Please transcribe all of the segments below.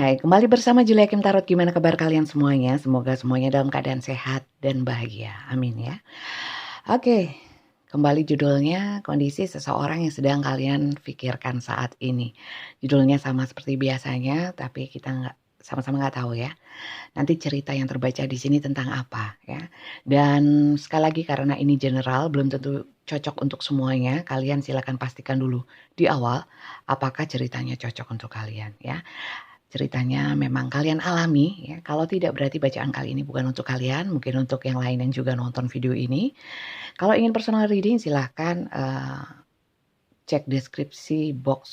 Hai, kembali bersama Julia Kim Tarot. Gimana kabar kalian semuanya? Semoga semuanya dalam keadaan sehat dan bahagia. Amin ya. Oke, kembali judulnya kondisi seseorang yang sedang kalian pikirkan saat ini. Judulnya sama seperti biasanya, tapi kita sama-sama nggak tahu ya. Nanti cerita yang terbaca di sini tentang apa ya. Dan sekali lagi karena ini general, belum tentu cocok untuk semuanya. Kalian silakan pastikan dulu di awal apakah ceritanya cocok untuk kalian ya. Ceritanya memang kalian alami ya. Kalau tidak berarti bacaan kali ini bukan untuk kalian, mungkin untuk yang lain yang juga nonton video ini. Kalau ingin personal reading silahkan cek deskripsi box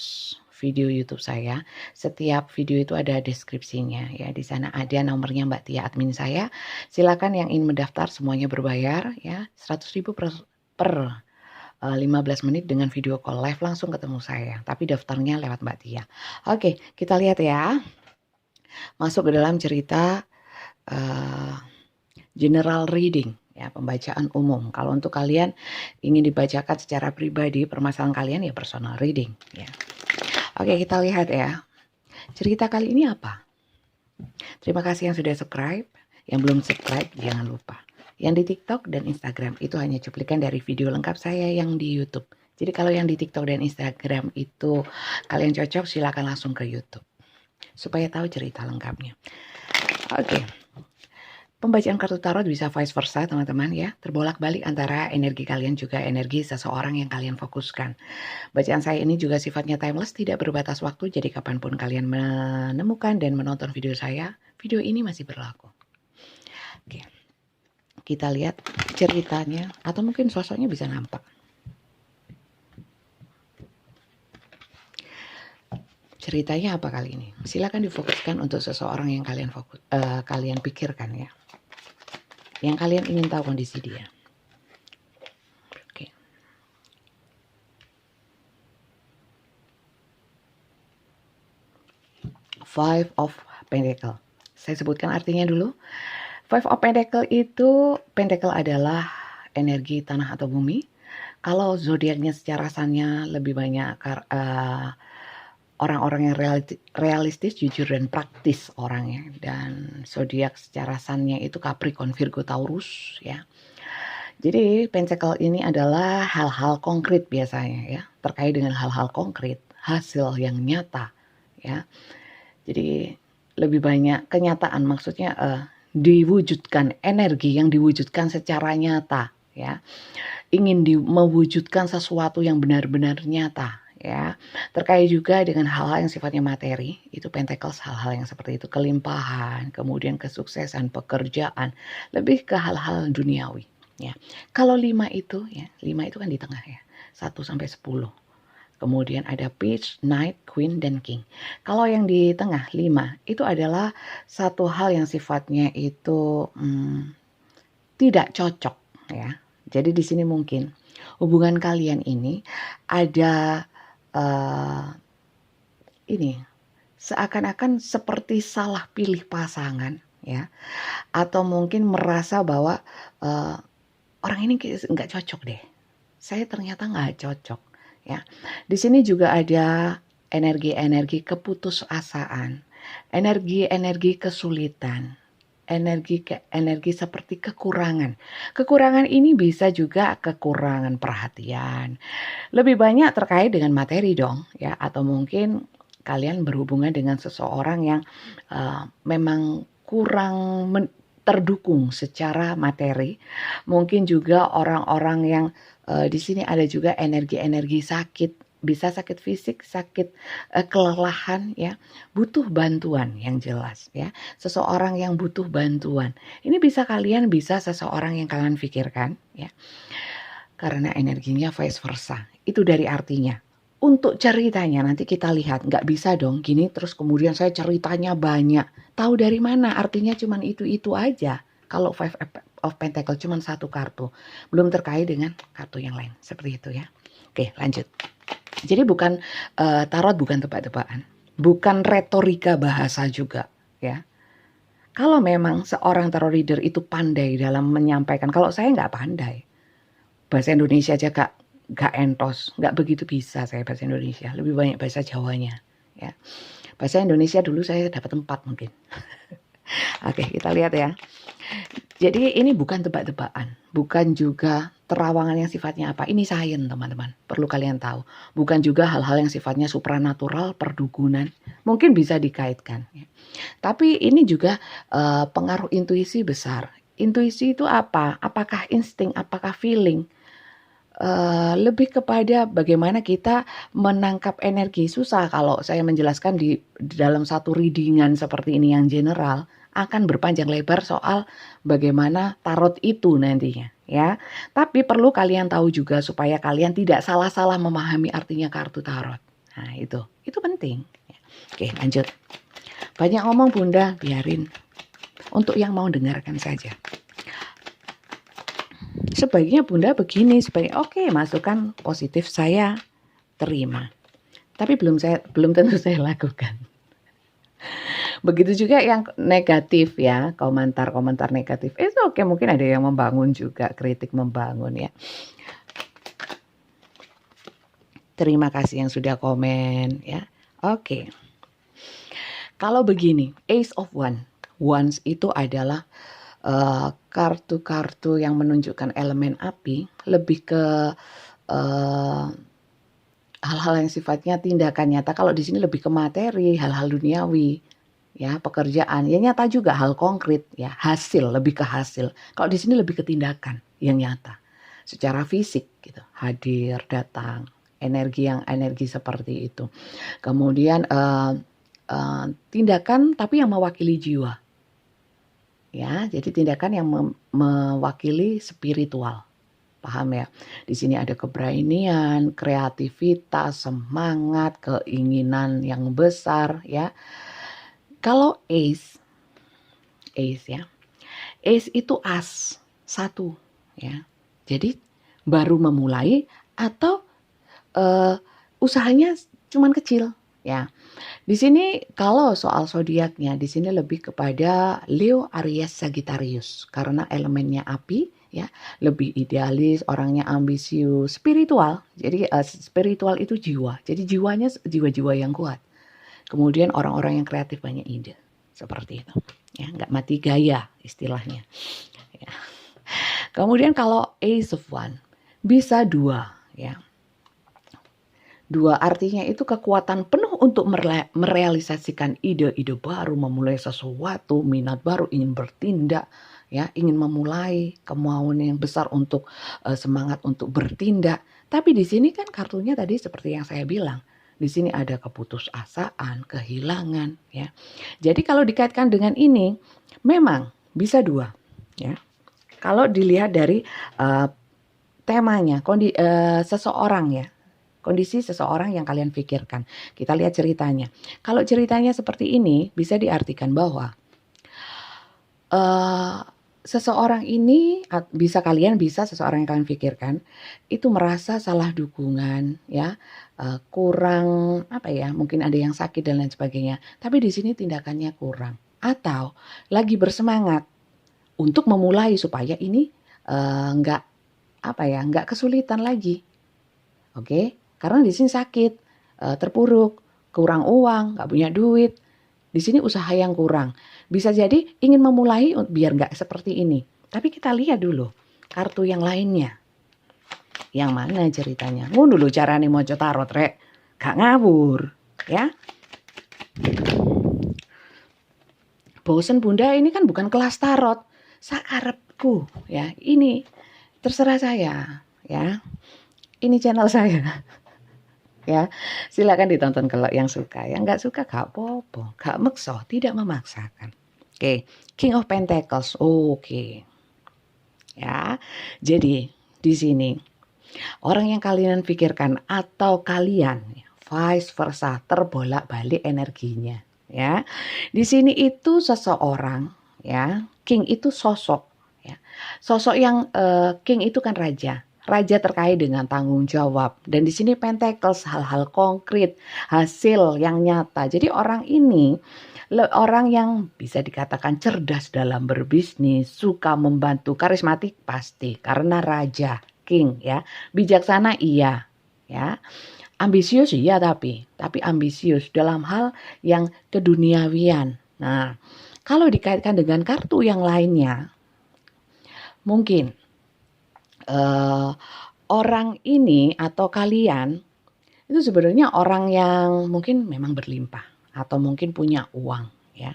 video YouTube saya. Setiap video itu ada deskripsinya ya. Di sana ada nomornya Mbak Tia admin saya. Silakan yang ingin mendaftar semuanya berbayar ya. 100.000 per 15 menit dengan video call live langsung ketemu saya. Tapi daftarnya lewat Mbak Tia. Oke, kita lihat ya. Masuk ke dalam cerita general reading ya, pembacaan umum. Kalau untuk kalian ingin dibacakan secara pribadi permasalahan kalian ya personal reading ya. Oke, kita lihat ya. Cerita kali ini apa? Terima kasih yang sudah subscribe. Yang belum subscribe jangan lupa. Yang di TikTok dan Instagram itu hanya cuplikan dari video lengkap saya yang di YouTube. Jadi kalau yang di TikTok dan Instagram itu kalian cocok, silakan langsung ke YouTube supaya tahu cerita lengkapnya. Oke. Pembacaan kartu tarot bisa vice versa teman-teman ya. Terbolak-balik antara energi kalian juga energi seseorang yang kalian fokuskan. Bacaan saya ini juga sifatnya timeless, tidak berbatas waktu. Jadi kapanpun kalian menemukan dan menonton video saya, video ini masih berlaku. Oke. Kita lihat ceritanya atau mungkin sosoknya bisa nampak. Ceritanya apa kali ini? Silakan difokuskan untuk seseorang yang kalian pikirkan ya. Yang kalian ingin tahu kondisi dia. Oke. Five of Pentacle. Saya sebutkan artinya dulu. Five of Pentacle itu, Pentacle adalah energi tanah atau bumi. Kalau zodiaknya secara sannya lebih banyak orang-orang yang realistis, jujur dan praktis orangnya. Dan zodiak secara sannya itu Capricorn, Virgo, Taurus ya. Jadi Pentacle ini adalah hal-hal konkret biasanya ya, terkait dengan hal-hal konkret, hasil yang nyata ya. Jadi lebih banyak kenyataan, maksudnya diwujudkan, energi yang diwujudkan secara nyata ya, ingin mewujudkan sesuatu yang benar-benar nyata ya, terkait juga dengan hal-hal yang sifatnya materi. Itu Pentacles hal-hal yang seperti itu, kelimpahan, kemudian kesuksesan, pekerjaan, lebih ke hal-hal duniawi ya. Kalau 5 itu ya, 5 itu kan di tengah ya, 1 sampai 10. Kemudian ada Page, Knight, Queen, dan King. Kalau yang di tengah 5 itu adalah satu hal yang sifatnya itu tidak cocok ya. Jadi di sini mungkin hubungan kalian ini ada ini seakan-akan seperti salah pilih pasangan ya, atau mungkin merasa bahwa orang ini nggak cocok deh. Saya ternyata nggak cocok. Ya, di sini juga ada energi-energi keputusasaan, energi-energi kesulitan, energi seperti kekurangan. Kekurangan ini bisa juga kekurangan perhatian. Lebih banyak terkait dengan materi dong, ya, atau mungkin kalian berhubungan dengan seseorang yang memang kurang terdukung secara materi. Mungkin juga orang-orang yang di sini ada juga energi-energi sakit, bisa sakit fisik, sakit kelelahan ya, butuh bantuan yang jelas ya. Seseorang yang butuh bantuan. Ini bisa seseorang yang kalian pikirkan ya. Karena energinya vice versa. Itu dari artinya. Untuk ceritanya nanti kita lihat, nggak bisa dong gini terus kemudian saya ceritanya banyak. Tahu dari mana? Artinya cuman itu aja. Kalau Five of Pentacle cuma satu kartu, belum terkait dengan kartu yang lain, seperti itu ya. Oke, lanjut. Jadi bukan tarot, bukan tebak-tebakan, bukan retorika bahasa juga ya. Kalau memang seorang tarot reader itu pandai dalam menyampaikan, kalau saya nggak pandai, bahasa Indonesia aja gak entos, nggak begitu bisa saya bahasa Indonesia, lebih banyak bahasa Jawanya ya. Bahasa Indonesia dulu saya dapat 4 mungkin. Oke, kita lihat ya. Jadi ini bukan tebak-tebakan, bukan juga terawangan yang sifatnya apa. Ini sains, teman-teman. Perlu kalian tahu. Bukan juga hal-hal yang sifatnya supranatural, perdukunan. Mungkin bisa dikaitkan. Tapi ini juga pengaruh intuisi besar. Intuisi itu apa? Apakah insting, apakah feeling? Lebih kepada bagaimana kita menangkap energi. Susah kalau saya menjelaskan di dalam satu readingan seperti ini yang general, akan berpanjang lebar soal bagaimana tarot itu nantinya ya. Tapi perlu kalian tahu juga supaya kalian tidak salah-salah memahami artinya kartu tarot. Nah, itu penting. Oke, lanjut. Banyak ngomong Bunda, biarin. Untuk yang mau dengarkan saja. Sebaiknya Bunda begini, oke, masukan positif saya terima. Tapi belum tentu saya lakukan. Begitu juga yang negatif ya, komentar-komentar negatif. Itu oke, mungkin ada yang membangun juga, kritik membangun ya. Terima kasih yang sudah komen ya. Oke. Kalau begini, Ace of Wands itu adalah kartu-kartu yang menunjukkan elemen api, lebih ke hal-hal yang sifatnya tindakan nyata. Kalau di sini lebih ke materi, hal-hal duniawi, ya pekerjaan, ya nyata juga hal konkret, ya hasil, lebih ke hasil. Kalau di sini lebih ke tindakan yang nyata, secara fisik gitu, hadir, datang, energi seperti itu. Kemudian tindakan tapi yang mewakili jiwa. Ya, jadi tindakan yang mewakili spiritual. Paham ya? Di sini ada keberanian, kreativitas, semangat, keinginan yang besar ya. Kalau Ace ya. Ace itu as, 1 ya. Jadi baru memulai atau usahanya cuman kecil ya. Di sini kalau soal zodiaknya di sini lebih kepada Leo, Aries, Sagittarius karena elemennya api ya, lebih idealis, orangnya ambisius, spiritual. Jadi spiritual itu jiwa. Jadi jiwanya jiwa-jiwa yang kuat. Kemudian orang-orang yang kreatif, banyak ide. Seperti itu. Ya, nggak mati gaya istilahnya. Ya. Kemudian kalau Ace of Wands bisa 2 ya. 2 artinya itu kekuatan penuh untuk merealisasikan ide-ide baru, memulai sesuatu, minat baru, ingin bertindak, ya, ingin memulai, kemauan yang besar untuk semangat untuk bertindak. Tapi di sini kan kartunya tadi seperti yang saya bilang, di sini ada keputusasaan, kehilangan, ya. Jadi kalau dikaitkan dengan ini, memang bisa 2, ya. Kalau dilihat dari temanya, seseorang ya. Kondisi seseorang yang kalian pikirkan. Kita lihat ceritanya. Kalau ceritanya seperti ini, bisa diartikan bahwa seseorang ini bisa seseorang yang kalian pikirkan itu merasa salah dukungan ya, kurang apa ya, mungkin ada yang sakit dan lain sebagainya. Tapi di sini tindakannya kurang atau lagi bersemangat untuk memulai supaya ini nggak kesulitan lagi. Oke? Karena di sini sakit, terpuruk, kurang uang, nggak punya duit. Di sini usaha yang kurang. Bisa jadi ingin memulai biar nggak seperti ini. Tapi kita lihat dulu kartu yang lainnya. Yang mana ceritanya? Ngono dulu carane maca tarot rek. Gak ngawur, ya. Bosen Bunda, ini kan bukan kelas tarot. Sakarepku, ya. Ini terserah saya, ya. Ini channel saya. Ya, silakan ditonton kalau yang suka. Yang nggak suka gak apa-apa, gak maksa, tidak memaksakan. Oke, King of Pentacles. Oke. Ya. Jadi di sini orang yang kalian pikirkan atau kalian vice versa terbolak-balik energinya, ya. Di sini itu seseorang, ya. King itu sosok, ya. Sosok yang King itu kan raja. Raja terkait dengan tanggung jawab. Dan di sini Pentacles, hal-hal konkret, hasil yang nyata. Jadi orang ini orang yang bisa dikatakan cerdas dalam berbisnis, suka membantu, karismatik pasti karena raja, king ya. Bijaksana iya, ya. Ambisius iya, tapi ambisius dalam hal yang keduniawian. Nah, kalau dikaitkan dengan kartu yang lainnya, mungkin orang ini atau kalian itu sebenarnya orang yang mungkin memang berlimpah atau mungkin punya uang, ya.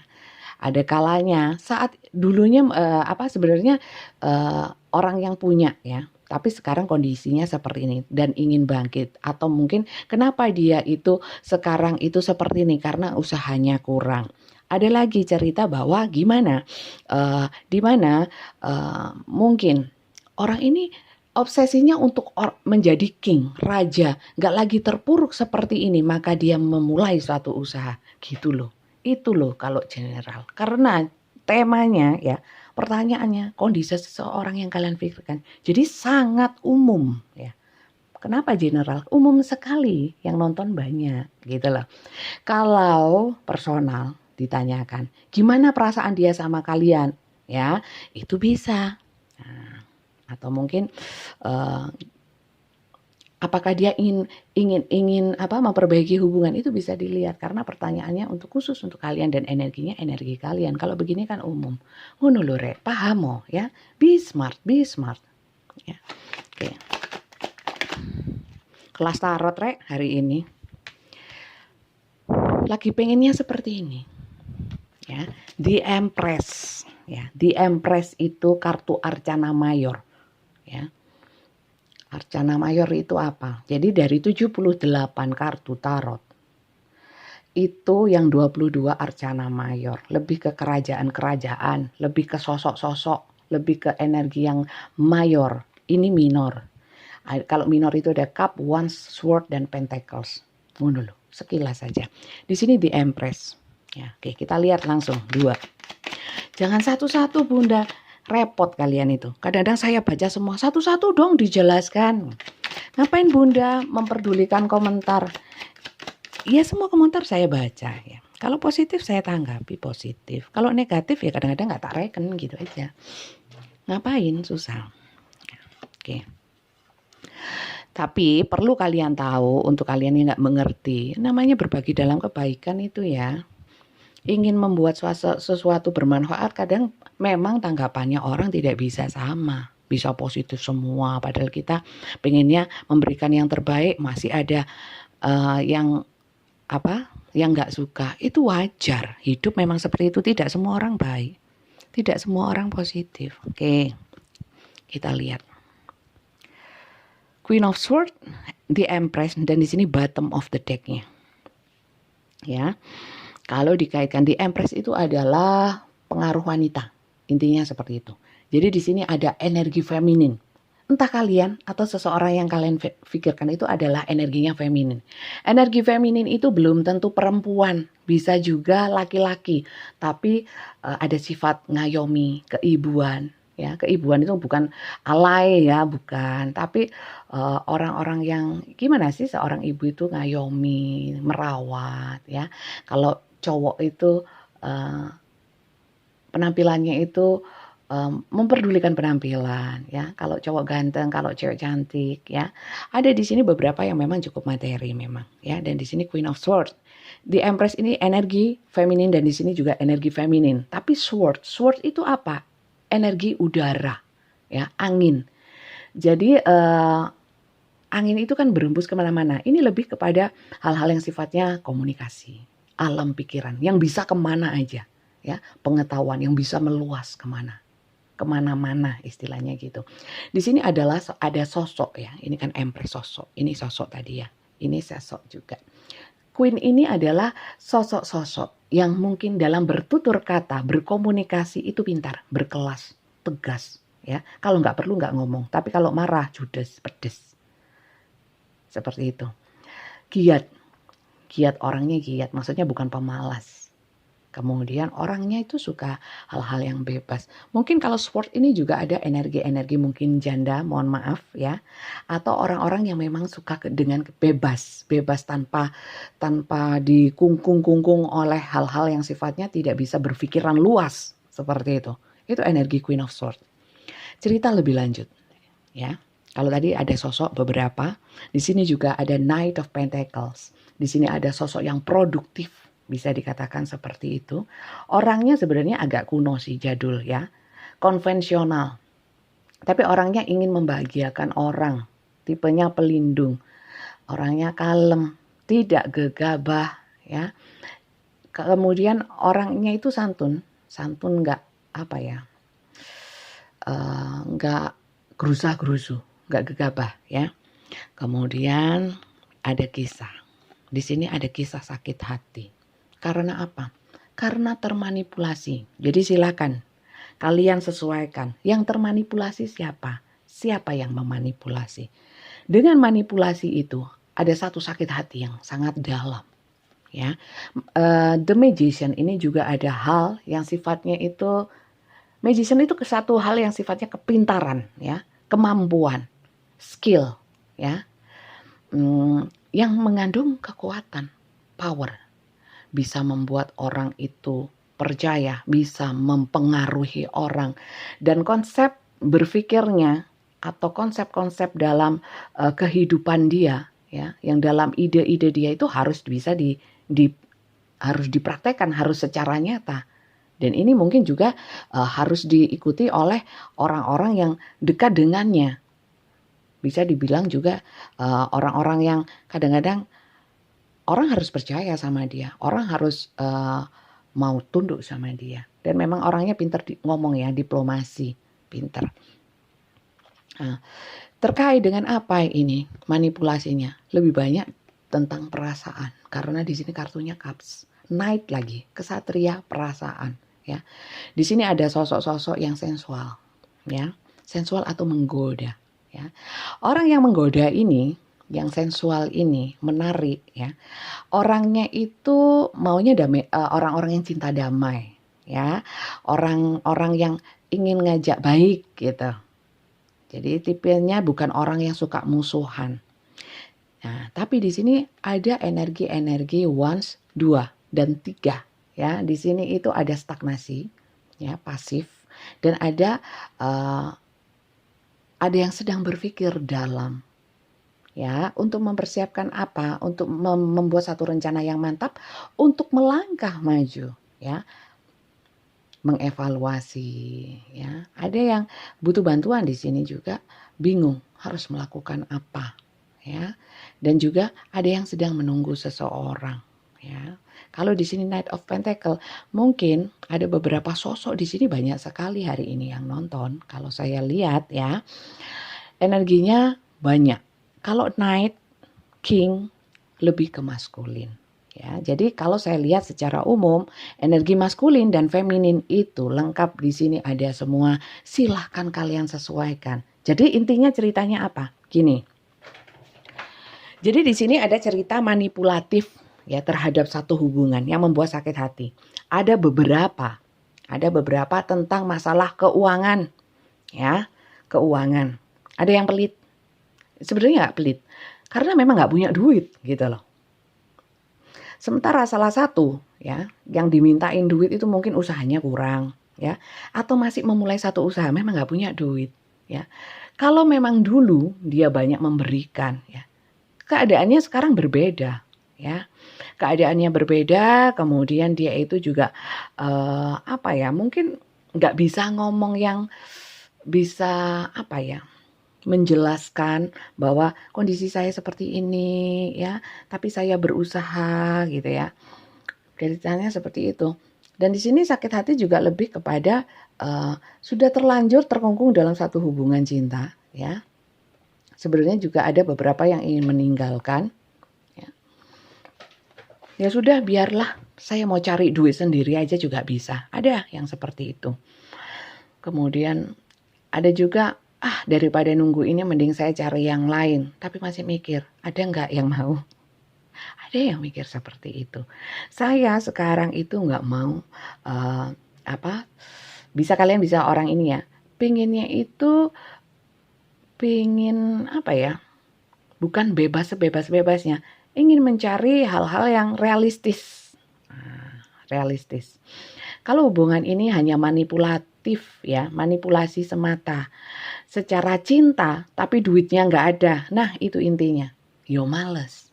Ada kalanya saat dulunya sebenarnya orang yang punya, ya, tapi sekarang kondisinya seperti ini dan ingin bangkit, atau mungkin kenapa dia itu sekarang itu seperti ini karena usahanya kurang. Ada lagi cerita bahwa gimana di mana mungkin orang ini obsesinya untuk menjadi king, raja, nggak lagi terpuruk seperti ini, maka dia memulai suatu usaha, gitu loh. Itu loh kalau general. Karena temanya, ya, pertanyaannya kondisi seseorang yang kalian pikirkan. Jadi sangat umum, ya. Kenapa general? Umum sekali, yang nonton banyak, gitu loh. Kalau personal ditanyakan, gimana perasaan dia sama kalian? Ya, itu bisa. Nah, atau mungkin apakah dia ingin memperbaiki hubungan, itu bisa dilihat karena pertanyaannya khusus untuk kalian dan energinya energi kalian. Kalau begini kan umum. Ngono lho rek, paham mo ya. Be smart ya. Oke. Kelas tarot rek hari ini lagi pengennya seperti ini. Ya, The Empress, ya. The Empress itu kartu Arcana Mayor, ya. Arcana Mayor itu apa? Jadi dari 78 kartu tarot, itu yang 22 Arcana Mayor. Lebih ke kerajaan-kerajaan, lebih ke sosok-sosok, lebih ke energi yang mayor. Ini minor. Kalau minor itu ada Cup, Wands, Sword, dan Pentacles. Ngono loh, sekilas saja. Di sini di Empress. Ya, oke, kita lihat langsung 2. Jangan satu-satu Bunda. Repot kalian itu. Kadang-kadang saya baca semua satu-satu dong dijelaskan. Ngapain Bunda memperdulikan komentar? Ya semua komentar saya baca ya. Kalau positif saya tanggapi positif. Kalau negatif ya kadang-kadang nggak tak reken gitu aja. Ngapain susah. Oke. Tapi perlu kalian tahu untuk kalian yang nggak mengerti. Namanya berbagi dalam kebaikan itu ya. Ingin membuat sesuatu bermanfaat, kadang memang tanggapannya orang tidak bisa sama, bisa positif semua, padahal kita pengennya memberikan yang terbaik, masih ada yang nggak suka. Itu wajar, hidup memang seperti itu, tidak semua orang baik, tidak semua orang positif. Oke, kita lihat Queen of Swords, The Empress, dan di sini bottom of the deck-nya, ya. Kalau dikaitkan di Empress itu adalah pengaruh wanita. Intinya seperti itu. Jadi di sini ada energi feminin. Entah kalian atau seseorang yang kalian pikirkan itu adalah energinya feminin. Energi feminin itu belum tentu perempuan. Bisa juga laki-laki. Tapi ada sifat ngayomi, keibuan. Ya, keibuan itu bukan alay ya, bukan. Tapi orang-orang yang gimana sih seorang ibu itu ngayomi, merawat ya. Kalau cowok itu penampilannya itu memperdulikan penampilan ya. Kalau cowok ganteng, kalau cewek cantik ya. Ada di sini beberapa yang memang cukup materi memang ya. Dan di sini Queen of Swords. The Empress ini energi feminin dan di sini juga energi feminin. Tapi sword itu apa? Energi udara ya, angin. Jadi angin itu kan berembus kemana-mana. Ini lebih kepada hal-hal yang sifatnya komunikasi, alam pikiran, yang bisa kemana aja, ya, pengetahuan yang bisa meluas kemana-mana istilahnya gitu. Di sini ada sosok ya, ini kan Empress sosok, ini sosok tadi ya, ini sosok juga. Queen ini adalah sosok-sosok yang mungkin dalam bertutur kata, berkomunikasi itu pintar, berkelas, tegas, ya. Kalau nggak perlu nggak ngomong, tapi kalau marah judes, pedes. Seperti itu. Giat orangnya giat, maksudnya bukan pemalas. Kemudian orangnya itu suka hal-hal yang bebas. Mungkin kalau sport ini juga ada energi-energi mungkin janda, mohon maaf ya. Atau orang-orang yang memang suka dengan bebas tanpa dikungkung-kungkung oleh hal-hal yang sifatnya tidak bisa berpikiran luas seperti itu. Itu energi Queen of Swords. Cerita lebih lanjut ya. Kalau tadi ada sosok beberapa, di sini juga ada Knight of Pentacles. Di sini ada sosok yang produktif, bisa dikatakan seperti itu. Orangnya sebenarnya agak kuno sih, jadul ya, konvensional. Tapi orangnya ingin membahagiakan orang, tipenya pelindung, orangnya kalem, tidak gegabah ya. Kemudian orangnya itu santun nggak apa ya, nggak gerusah-gerusu, nggak gegabah ya. Kemudian ada kisah. Di sini ada kisah sakit hati. Karena apa? Karena termanipulasi. Jadi silakan kalian sesuaikan. Yang termanipulasi siapa? Siapa yang memanipulasi? Dengan manipulasi itu ada satu sakit hati yang sangat dalam. Ya, The Magician ini juga ada hal yang sifatnya itu, magician itu satu hal yang sifatnya kepintaran, ya, kemampuan, skill, ya, yang mengandung kekuatan, power, bisa membuat orang itu percaya, bisa mempengaruhi orang, dan konsep berpikirnya atau konsep-konsep dalam kehidupan dia, ya, yang dalam ide-ide dia itu harus bisa harus dipraktekkan, harus secara nyata. Dan ini mungkin juga harus diikuti oleh orang-orang yang dekat dengannya. Bisa dibilang juga orang-orang yang kadang-kadang orang harus percaya sama dia, orang harus mau tunduk sama dia. Dan memang orangnya pintar ngomong ya, diplomasi, pintar. Nah, terkait dengan apa ini manipulasinya? Lebih banyak tentang perasaan, karena di sini kartunya Cups, Knight lagi, kesatria perasaan, ya. Di sini ada sosok-sosok yang sensual, ya, sensual atau menggoda, ya. Orang yang menggoda ini, yang sensual ini, menarik, ya. Orangnya itu maunya damai, orang-orang yang cinta damai, ya, orang-orang yang ingin ngajak baik, gitu. Jadi tipenya bukan orang yang suka musuhan. Nah, tapi di sini ada energi-energi once, 2, dan 3. Ya, di sini itu ada stagnasi, ya, pasif, dan ada yang sedang berpikir dalam. Ya, untuk mempersiapkan apa? Untuk membuat satu rencana yang mantap untuk melangkah maju, ya. Mengevaluasi, ya. Ada yang butuh bantuan di sini juga, bingung harus melakukan apa, ya. Dan juga ada yang sedang menunggu seseorang, ya. Kalau di sini Knight of Pentacle, mungkin ada beberapa sosok di sini, banyak sekali hari ini yang nonton. Kalau saya lihat ya, energinya banyak. Kalau Knight, King lebih ke maskulin. Ya, jadi kalau saya lihat secara umum, energi maskulin dan feminin itu lengkap di sini, ada semua. Silahkan kalian sesuaikan. Jadi intinya ceritanya apa? Gini. Jadi di sini ada cerita manipulatif ya terhadap satu hubungan yang membuat sakit hati. Ada beberapa tentang masalah keuangan, ya, keuangan. Ada yang pelit. Sebenarnya nggak pelit, karena memang nggak punya duit gitu loh. Sementara salah satu ya yang dimintain duit itu mungkin usahanya kurang, ya, atau masih memulai satu usaha, memang nggak punya duit, ya. Kalau memang dulu dia banyak memberikan, ya, keadaannya sekarang berbeda, ya. Keadaannya berbeda, kemudian dia itu juga apa ya, mungkin nggak bisa ngomong yang bisa apa ya, menjelaskan bahwa kondisi saya seperti ini, ya, tapi saya berusaha gitu ya. Ceritanya seperti itu. Dan di sini sakit hati juga lebih kepada sudah terlanjur terkungkung dalam satu hubungan cinta, ya. Sebenarnya juga ada beberapa yang ingin meninggalkan. Ya, ya sudah, biarlah saya mau cari duit sendiri aja juga bisa. Ada yang seperti itu. Kemudian ada juga, daripada nunggu ini mending saya cari yang lain. Tapi masih mikir, ada nggak yang mau? Ada yang mikir seperti itu. Saya sekarang itu nggak mau, bisa kalian bisa orang ini ya, pengennya itu, pengen apa ya, bukan bebas sebebas-bebasnya, ingin mencari hal-hal yang realistis. Kalau hubungan ini hanya manipulatif ya, manipulasi semata, secara cinta, tapi duitnya nggak ada. Nah, itu intinya. Yo males.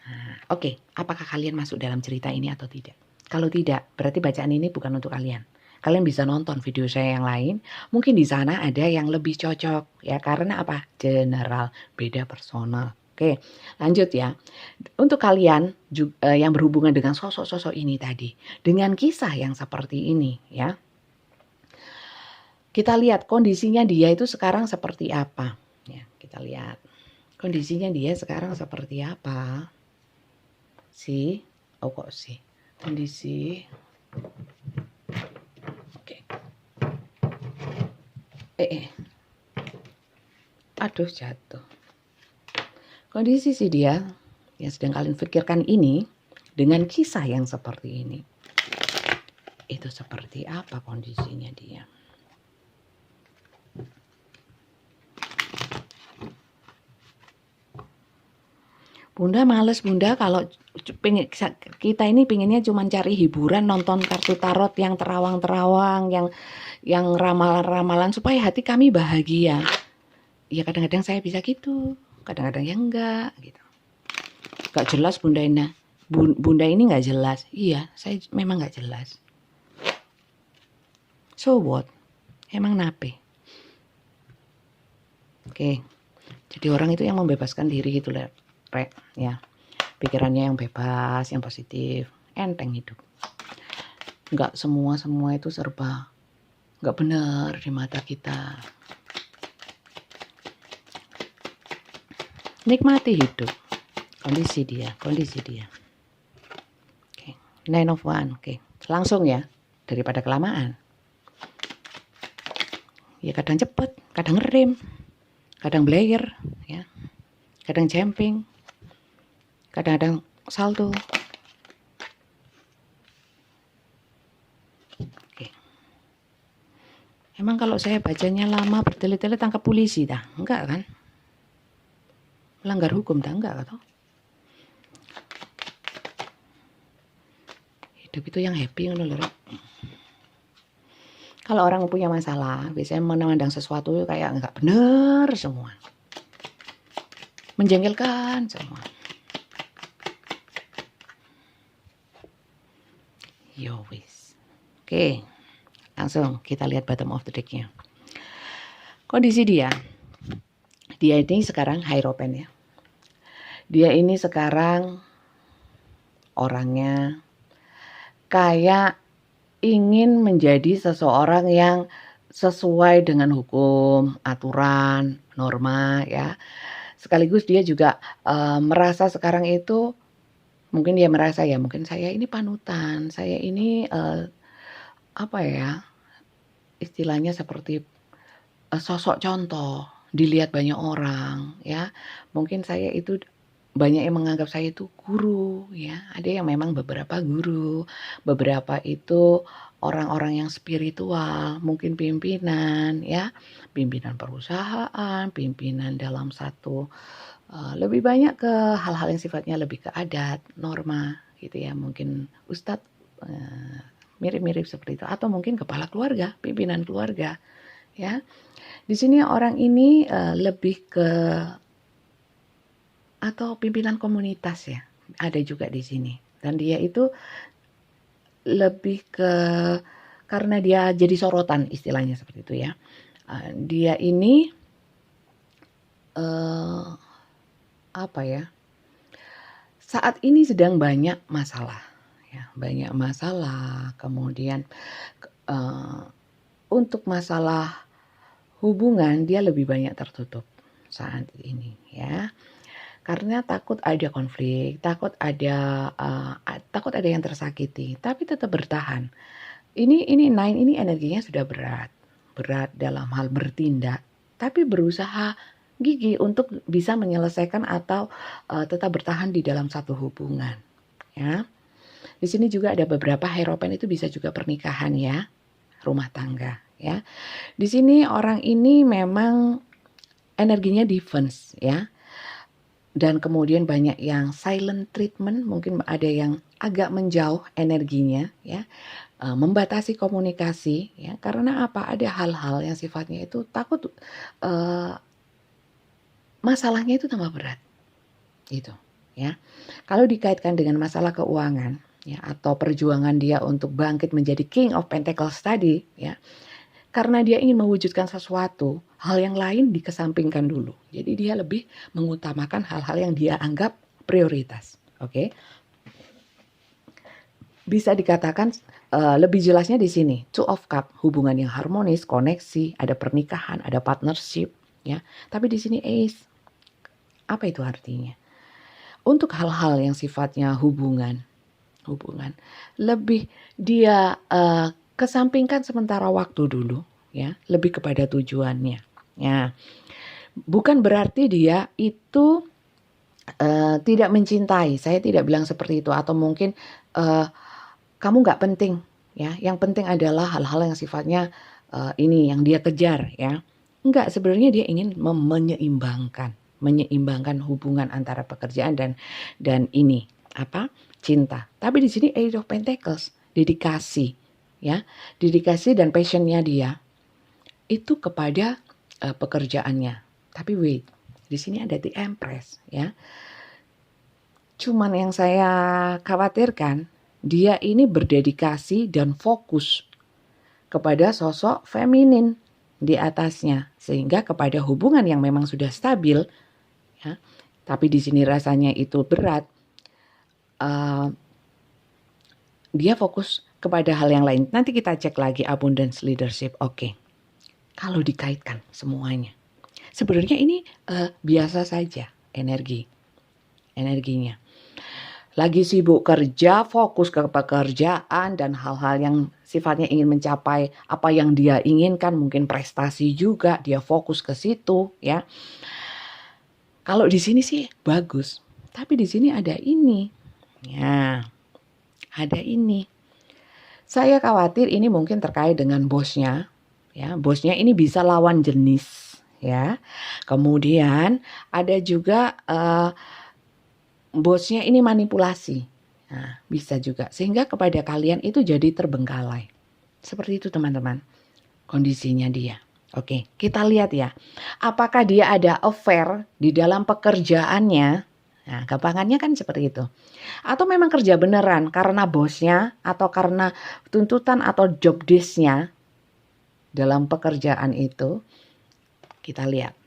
Nah, oke, apakah kalian masuk dalam cerita ini atau tidak? Kalau tidak, berarti bacaan ini bukan untuk kalian. Kalian bisa nonton video saya yang lain. Mungkin di sana ada yang lebih cocok ya, karena apa? General, beda personal. Oke, lanjut ya. Untuk kalian yang berhubungan dengan sosok-sosok ini tadi, dengan kisah yang seperti ini ya. Kita lihat kondisinya dia itu sekarang seperti apa. Ya, kita lihat kondisinya dia sekarang seperti apa. Kondisi. Oke. Aduh, jatuh. Kondisi si dia yang sedang kalian pikirkan ini dengan kisah yang seperti ini. Itu seperti apa kondisinya dia? Bunda males Bunda kalau kita ini pinginnya cuma cari hiburan, nonton kartu tarot yang terawang-terawang, yang ramalan-ramalan supaya hati kami bahagia. Ya kadang-kadang saya bisa gitu, kadang-kadang ya enggak gitu. Gak jelas Bunda ini. Bunda ini gak jelas. Iya, saya memang gak jelas. So what? Emang nape? Oke. Jadi orang itu yang membebaskan diri gitu lah. Ya, pikirannya yang bebas, yang positif, enteng hidup. Nggak semua itu serba nggak benar di mata kita. Nikmati hidup. Kondisi dia. Oke. 9 of Wands. Oke. Langsung ya, daripada kelamaan. Ya kadang cepet, kadang ngerem, kadang blayer, ya, kadang jumping, kadang-kadang salto. Oke. Emang kalau saya bacanya lama bertele-tele tangkap polisi dah? Enggak kan? Melanggar hukum dah? Enggak atau? Hidup itu yang happy ngono lho. Kalau orang punya masalah, biasanya memandang sesuatu kayak enggak bener semua. Menjengkelkan semua. Yo wis. Oke. Langsung kita lihat bottom of the deck-nya. Kondisi dia ini sekarang Hierophant ya. Dia ini sekarang orangnya kayak ingin menjadi seseorang yang sesuai dengan hukum, aturan, norma ya. Sekaligus dia juga merasa sekarang itu mungkin dia merasa ya mungkin saya ini panutan, saya ini apa ya? Istilahnya seperti sosok contoh, dilihat banyak orang ya. Mungkin saya itu banyak yang menganggap saya itu guru ya. Ada yang memang beberapa guru, beberapa itu orang-orang yang spiritual, mungkin pimpinan ya, pimpinan perusahaan, pimpinan dalam satu lebih banyak ke hal-hal yang sifatnya lebih ke adat, norma gitu ya. Mungkin ustadz mirip-mirip seperti itu, atau mungkin kepala keluarga, pimpinan keluarga ya. Di sini orang ini lebih ke atau pimpinan komunitas ya, ada juga di sini. Dan dia itu lebih ke karena dia jadi sorotan istilahnya seperti itu ya. Dia ini apa ya? Saat ini sedang banyak masalah. Ya, banyak masalah, kemudian untuk masalah hubungan dia lebih banyak tertutup saat ini ya, karena takut ada konflik, takut ada yang tersakiti, tapi tetap bertahan. Ini energinya sudah berat dalam hal bertindak, tapi berusaha gigih untuk bisa menyelesaikan atau tetap bertahan di dalam satu hubungan ya. Di sini juga ada beberapa Hierophant, itu bisa juga pernikahan ya, rumah tangga ya. Di sini orang ini memang energinya defense ya. Dan kemudian banyak yang silent treatment, mungkin ada yang agak menjauh energinya ya. membatasi komunikasi, ya, karena apa? Ada hal-hal yang sifatnya itu takut masalahnya itu tambah berat, gitu, ya. Kalau dikaitkan dengan masalah keuangan, ya, atau perjuangan dia untuk bangkit menjadi King of Pentacles tadi, ya, karena dia ingin mewujudkan sesuatu, hal yang lain dikesampingkan dulu. Jadi dia lebih mengutamakan hal-hal yang dia anggap prioritas, oke? Bisa dikatakan lebih jelasnya di sini, Two of Cup, hubungan yang harmonis, koneksi, ada pernikahan, ada partnership, ya. Tapi di sini Ace, apa itu artinya? Untuk hal-hal yang sifatnya hubungan, lebih dia kesampingkan sementara waktu dulu, ya, lebih kepada tujuannya. Ya, bukan berarti dia itu tidak mencintai. Saya tidak bilang seperti itu, atau mungkin kamu nggak penting, ya. Yang penting adalah hal-hal yang sifatnya ini yang dia kejar, ya. Enggak, sebenarnya dia ingin menyeimbangkan hubungan antara pekerjaan dan ini apa? Cinta. Tapi di sini Eight of Pentacles, dedikasi, ya. Dedikasi dan passionnya dia itu kepada pekerjaannya. Tapi wait, di sini ada The Empress, ya. Cuman yang saya khawatirkan, dia ini berdedikasi dan fokus kepada sosok feminin di atasnya, sehingga kepada hubungan yang memang sudah stabil, ya, tapi di sini rasanya itu berat, dia fokus kepada hal yang lain. Nanti kita cek lagi abundance leadership. Oke. Kalau dikaitkan semuanya, sebenarnya ini biasa saja energinya. Lagi sibuk kerja, fokus ke pekerjaan dan hal-hal yang sifatnya ingin mencapai apa yang dia inginkan, mungkin prestasi juga, dia fokus ke situ, ya. Kalau di sini sih bagus, tapi di sini ada ini. Ya, ada ini. Saya khawatir ini mungkin terkait dengan bosnya, ya. Bosnya ini bisa lawan jenis, ya. Kemudian ada juga bosnya ini manipulasi. Nah, bisa juga. Sehingga kepada kalian itu jadi terbengkalai. Seperti itu teman-teman. Kondisinya dia. Oke, kita lihat ya. Apakah dia ada affair di dalam pekerjaannya? Nah, gampangannya kan seperti itu. Atau memang kerja beneran karena bosnya atau karena tuntutan atau job desk-nya dalam pekerjaan itu. Kita lihat.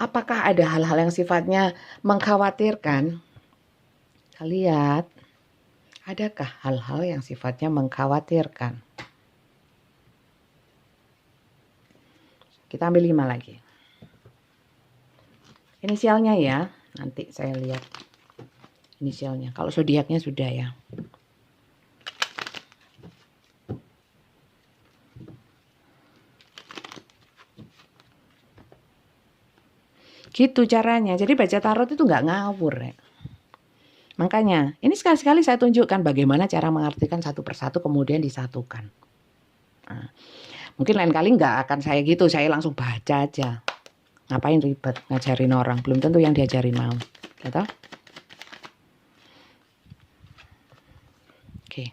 Apakah ada hal-hal yang sifatnya mengkhawatirkan? Kita lihat. Adakah hal-hal yang sifatnya mengkhawatirkan? Kita ambil 5 lagi. Inisialnya ya, nanti saya lihat inisialnya. Kalau zodiaknya sudah ya. Gitu caranya. Jadi baca tarot itu nggak ngawur ya. Makanya, ini sekali-sekali saya tunjukkan bagaimana cara mengartikan satu persatu kemudian disatukan. Nah, mungkin lain kali nggak akan saya gitu, saya langsung baca aja. Ngapain ribet ngajarin orang, belum tentu yang diajarin mau. Gitu? Oke.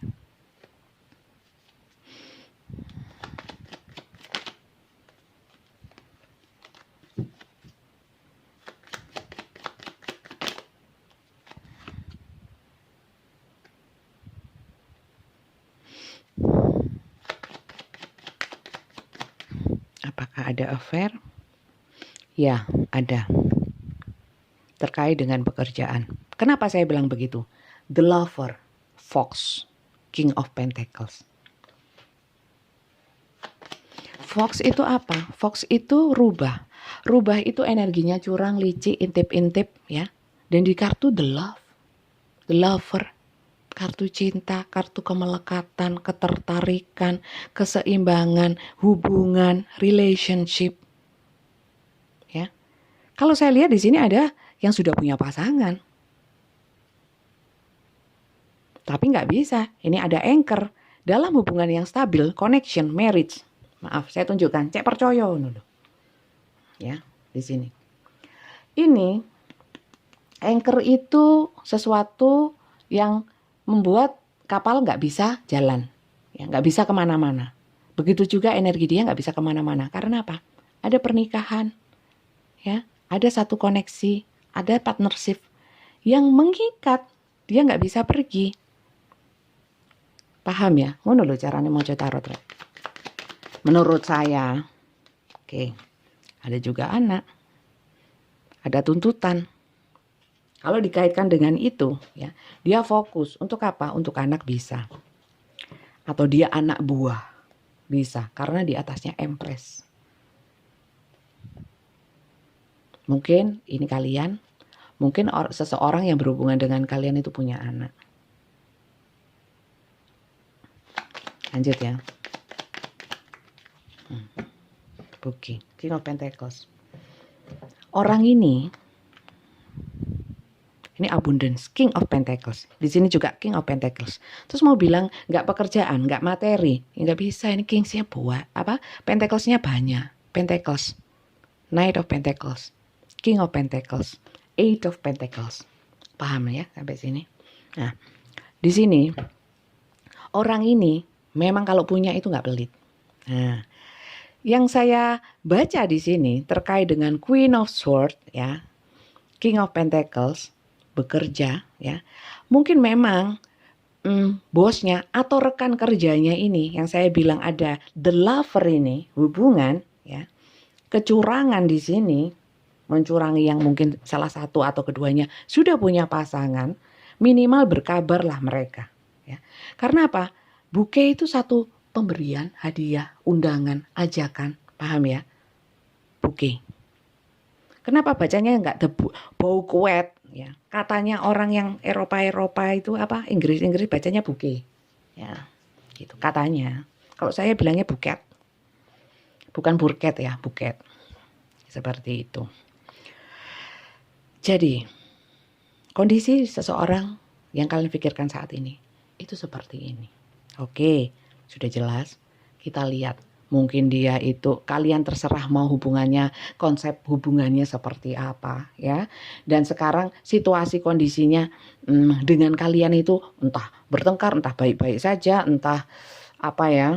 Apakah ada affair? Ya, ada. Terkait dengan pekerjaan. Kenapa saya bilang begitu? The Lover, Fox, King of Pentacles. Fox itu apa? Fox itu rubah. Rubah itu energinya curang, licik, intip-intip, ya. Dan di kartu The Love, The Lover, kartu cinta, kartu kemelekatan, ketertarikan, keseimbangan, hubungan, relationship. Ya. Kalau saya lihat di sini ada yang sudah punya pasangan. Tapi nggak bisa. Ini ada anchor dalam hubungan yang stabil, connection, marriage. Maaf, saya tunjukkan. Cek percaya dulu. Ya, di sini. Ini anchor itu sesuatu yang membuat kapal nggak bisa jalan. ya nggak bisa kemana-mana. Begitu juga energi dia nggak bisa kemana-mana. Karena apa? Ada pernikahan, ya, ada satu koneksi, ada partnership yang mengikat, dia nggak bisa pergi. Paham ya? Ngono lho carane maca tarot. Menurut saya, oke, ada juga anak, ada tuntutan. Kalau dikaitkan dengan itu, ya, dia fokus untuk apa? Untuk anak bisa. Atau dia anak buah bisa, karena di atasnya Empress. Mungkin ini kalian, mungkin seseorang yang berhubungan dengan kalian itu punya anak. Lanjut ya. Booking, King of Pentacles. Orang ini abundance, King of Pentacles. Di sini juga King of Pentacles. Terus mau bilang nggak pekerjaan, nggak materi, nggak bisa. Ini Kingsnya buat apa? Pentaclesnya banyak. Pentacles, Knight of Pentacles, King of Pentacles, Eight of Pentacles. Paham ya sampai sini? Nah, di sini orang ini memang kalau punya itu nggak pelit. Nah, yang saya baca di sini terkait dengan Queen of Swords, ya, King of Pentacles, bekerja, ya, mungkin memang bosnya atau rekan kerjanya ini yang saya bilang ada the lover ini, hubungan, ya, kecurangan di sini, mencurangi yang mungkin salah satu atau keduanya sudah punya pasangan, minimal berkabarlah mereka, ya. Karena apa? Bouquet itu satu pemberian, hadiah, undangan, ajakan, paham ya? Bouquet. Kenapa bacanya nggak bouquet, ya? Katanya orang yang Eropa itu apa? Inggris bacanya bouquet, ya, gitu katanya. Kalau saya bilangnya buket, bukan burket ya, buket, seperti itu. Jadi kondisi seseorang yang kalian pikirkan saat ini itu seperti ini. Oke, sudah jelas. Kita lihat. Mungkin dia itu, kalian terserah mau hubungannya, konsep hubungannya seperti apa, ya. Dan sekarang situasi kondisinya dengan kalian itu entah bertengkar, entah baik-baik saja, entah apa ya,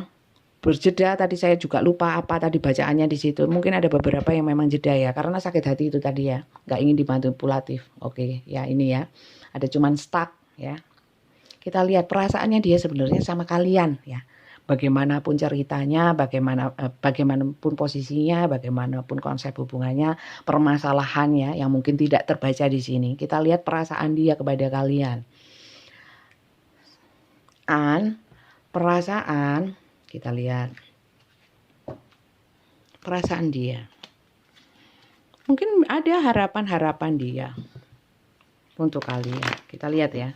berjeda. Tadi saya juga lupa apa tadi bacaannya di situ. Mungkin ada beberapa yang memang jeda ya, karena sakit hati itu tadi ya, nggak ingin dimanipulatif. Oke, ya ini ya, ada cuman stuck ya. Kita lihat perasaannya dia sebenarnya sama kalian ya. Bagaimanapun ceritanya, bagaimanapun posisinya, bagaimanapun konsep hubungannya, permasalahannya yang mungkin tidak terbaca di sini. Kita lihat perasaan dia kepada kalian. Perasaan, kita lihat perasaan dia. Mungkin ada harapan-harapan dia untuk kalian. Kita lihat ya.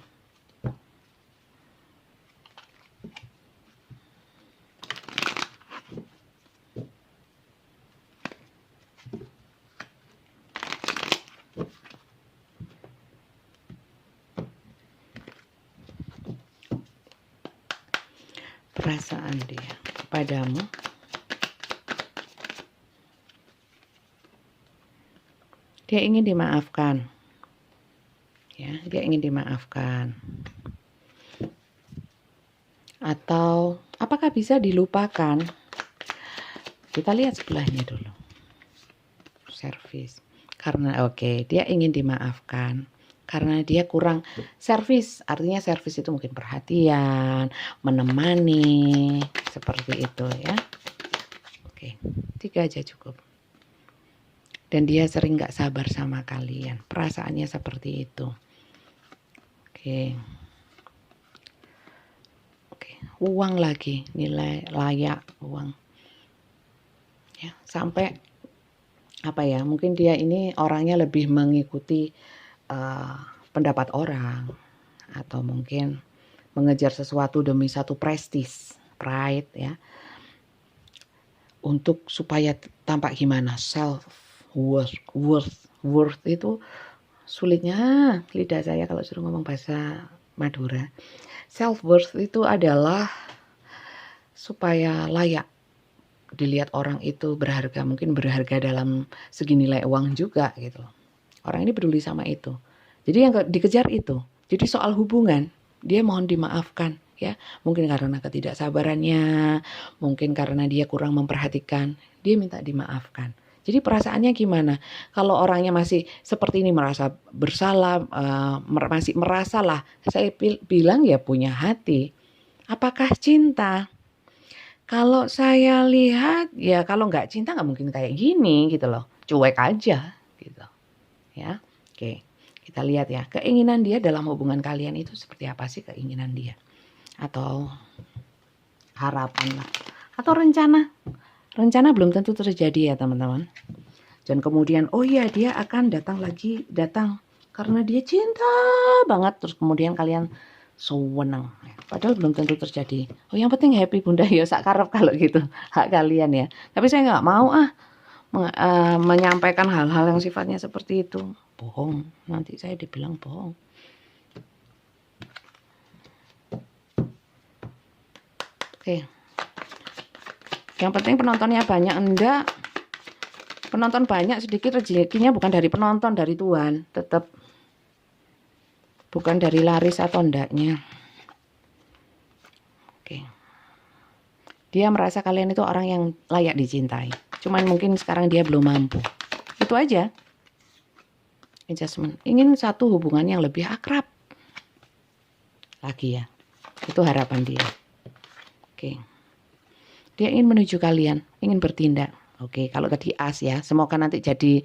Perasaan dia padamu, dia ingin dimaafkan, ya, dia ingin dimaafkan. Atau apakah bisa dilupakan? Kita lihat sebelahnya dulu. Servis. Karena dia ingin dimaafkan karena dia kurang servis. Artinya servis itu mungkin perhatian, menemani, seperti itu ya. 3 aja cukup. Dan dia sering gak sabar sama kalian. Perasaannya seperti itu. Uang lagi, nilai layak uang. Ya, sampai apa ya? Mungkin dia ini orangnya lebih mengikuti pendapat orang, atau mungkin mengejar sesuatu demi satu prestis, pride ya. Untuk supaya tampak gimana? Self worth itu sulitnya lidah saya kalau suruh ngomong bahasa Madura. Self worth itu adalah supaya layak dilihat orang itu berharga, mungkin berharga dalam segi nilai uang juga gitu. Orang ini peduli sama itu. Jadi yang dikejar itu. Jadi soal hubungan, dia mohon dimaafkan ya. Mungkin karena ketidaksabarannya, mungkin karena dia kurang memperhatikan, dia minta dimaafkan. Jadi perasaannya gimana? Kalau orangnya masih seperti ini, merasa bersalah, masih merasa lah, saya bilang ya punya hati. Apakah cinta? Kalau saya lihat ya kalau nggak cinta nggak mungkin kayak gini gitu loh, cuek aja gitu ya. Oke, kita lihat ya, keinginan dia dalam hubungan kalian itu seperti apa sih keinginan dia? Atau harapan lah, atau rencana. Rencana belum tentu terjadi ya teman-teman. Dan kemudian oh iya dia akan datang karena dia cinta banget, terus kemudian kalian seneng. Padahal belum tentu terjadi. Oh yang penting happy bunda ya sak karep kalau gitu, hak kalian ya. Tapi saya nggak mau menyampaikan hal-hal yang sifatnya seperti itu. Bohong, nanti saya dibilang bohong. Oke. Yang penting penontonnya banyak enggak? Penonton banyak sedikit rezekinya bukan dari penonton, dari Tuhan. Tetap bukan dari laris atau endaknya. Oke. Dia merasa kalian itu orang yang layak dicintai. Cuman mungkin sekarang dia belum mampu. Itu aja. Adjustment. Ingin satu hubungan yang lebih akrab. Lagi ya. Itu harapan dia. Oke. Dia ingin menuju kalian, ingin bertindak. Oke, kalau tadi as ya, semoga nanti jadi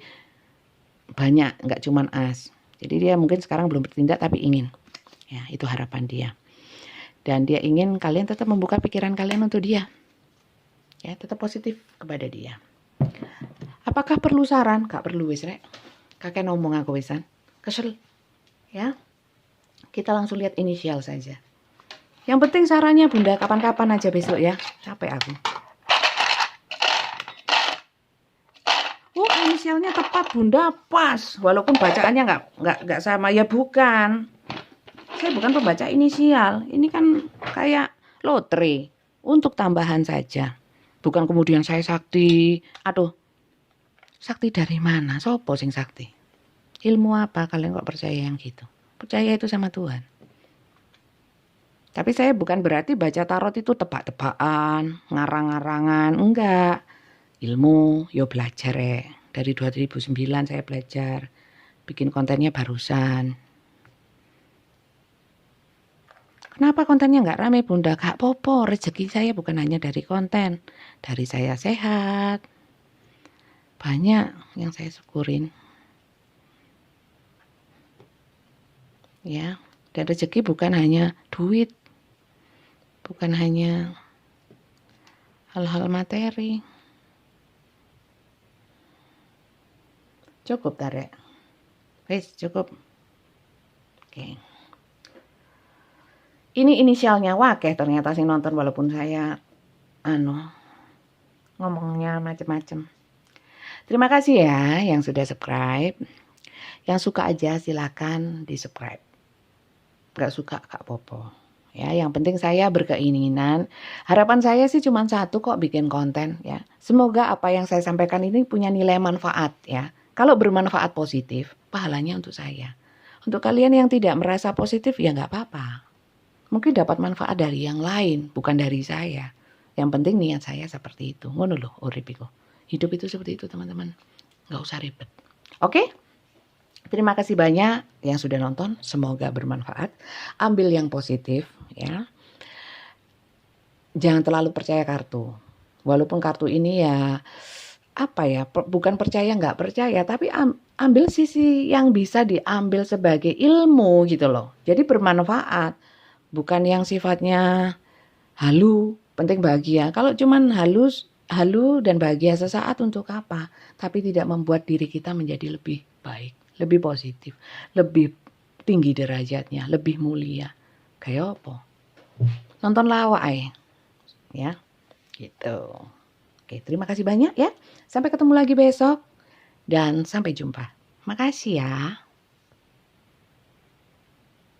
banyak, nggak cuman as. Jadi dia mungkin sekarang belum bertindak tapi ingin. Ya, itu harapan dia. Dan dia ingin kalian tetap membuka pikiran kalian untuk dia. Ya, tetap positif kepada dia. Apakah perlu saran? Gak perlu wis rek. Kakek ngomong aku wisan. Kesel. Ya. Kita langsung lihat inisial saja. Yang penting sarannya bunda kapan-kapan aja besok ya. Capek aku. Oh inisialnya tepat bunda, pas. Walaupun bacaannya nggak sama ya bukan. Saya bukan pembaca inisial. Ini kan kayak lotre. Untuk tambahan saja. Bukan kemudian saya sakti. Aduh. Sakti dari mana? Sopo sing sakti? Ilmu apa kalian kok percaya yang gitu? Percaya itu sama Tuhan. Tapi saya bukan berarti baca tarot itu tebak-tebakan, ngarang-ngarangan, enggak. Ilmu, yo belajar ya. Dari 2009 saya belajar, bikin kontennya barusan. Kenapa kontennya nggak rame bunda? Gak popo, rezeki saya bukan hanya dari konten. Dari saya sehat. Banyak yang saya syukurin. Ya, dan rezeki bukan hanya duit. Bukan hanya hal-hal materi. Cukup Tarek. Wes cukup. Oke. Ini inisialnya wakeh ternyata sih nonton walaupun saya ngomongnya macem-macem. Terima kasih ya yang sudah subscribe. Yang suka aja silakan di subscribe. Gak suka gak popo. Ya, yang penting saya berkeinginan. Harapan saya sih cuma satu kok bikin konten ya. Semoga apa yang saya sampaikan ini punya nilai manfaat ya. Kalau bermanfaat positif, pahalanya untuk saya. Untuk kalian yang tidak merasa positif ya nggak apa-apa. Mungkin dapat manfaat dari yang lain, bukan dari saya. Yang penting niat saya seperti itu. Ngono loh, urip iku. Hidup itu seperti itu teman-teman. Nggak usah ribet. Oke? Terima kasih banyak yang sudah nonton. Semoga bermanfaat. Ambil yang positif ya. Jangan terlalu percaya kartu. Walaupun kartu ini ya bukan percaya nggak percaya, tapi ambil sisi yang bisa diambil sebagai ilmu gitu loh. Jadi bermanfaat. Bukan yang sifatnya halu, penting bahagia. Kalau cuman halu dan bahagia sesaat untuk apa? Tapi tidak membuat diri kita menjadi lebih baik, lebih positif, lebih tinggi derajatnya, lebih mulia. Kayak apa? Nonton lawak ya. Gitu. Oke, terima kasih banyak ya. Sampai ketemu lagi besok dan sampai jumpa. Makasih ya.